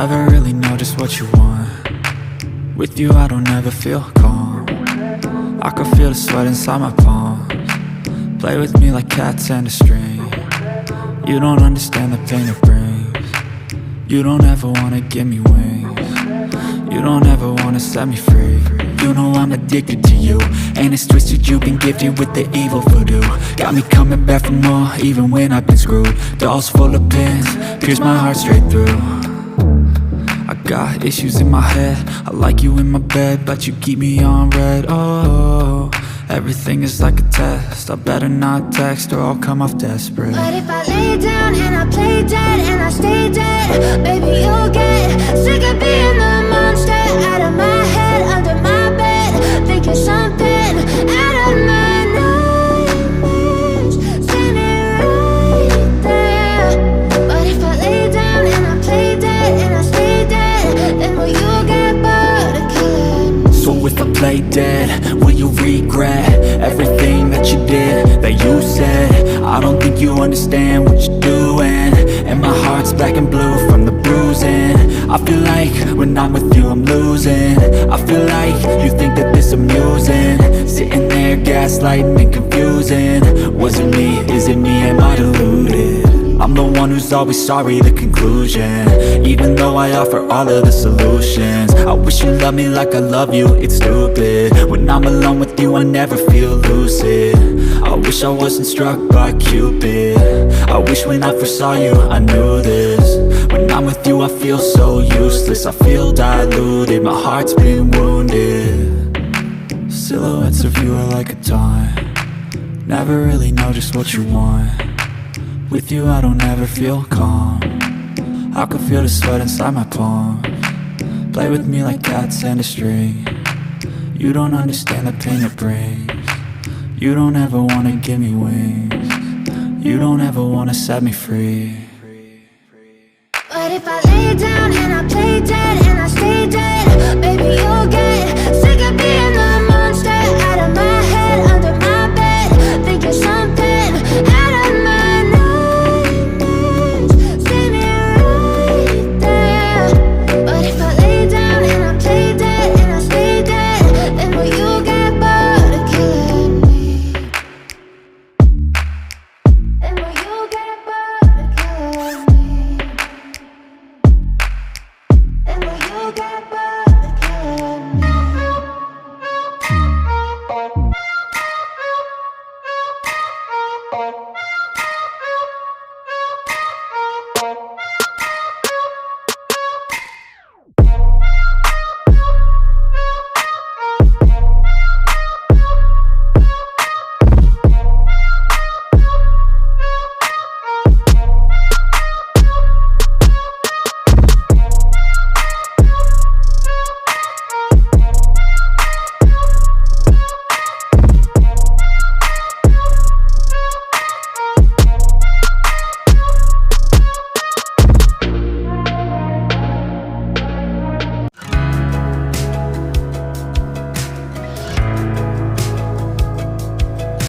never really know just what you want. With you I don't ever feel calm. I can feel the sweat inside my palms. Play with me like cats and a string. You don't understand the pain it brings. You don't ever wanna give me wings. You don't ever wanna set me free. You know I'm addicted to you, and it's twisted, you've been gifted with the evil voodoo. Got me coming back for more, even when I've been screwed. Dolls full of pins, pierce my heart straight through. I got issues in my head, I like you in my bed, but you keep me on red. Oh, everything is like a test, I better not text or I'll come off desperate. But if I lay down and I play dead and I stay dead, baby you'll get sick of being the monster out of my head, under my bed, thinking something out of my nightmares, standing right there. But if I lay down and I play dead and I stay dead, then will you get bored of killing? So if I play dead, will you regret everything that you did, that you said? I don't think you understand what you're doing, and my heart's black and blue from the bruising. I feel like when I'm with you I'm losing. I feel like you think that this amusing, sitting there gaslighting and confusing. Was it me? Is it me? Am I deluded? I'm the one who's always sorry, the conclusion, even though I offer all of the solutions. I wish you loved me like I love you, it's stupid. When I'm alone with you I never feel lucid. I wish I wasn't struck by Cupid. I wish when I first saw you I knew this. When I'm with you I feel so useless, I feel diluted, my heart's been wounded. Silhouettes of you are like a taunt, never really know just what you want. With you I don't ever feel calm, I can feel the sweat inside my palms. Play with me like cats and a string. You don't understand the pain it brings. You don't ever wanna give me wings. You don't ever wanna set me free. But if I lay down and I play dead and I stay dead, baby you'll get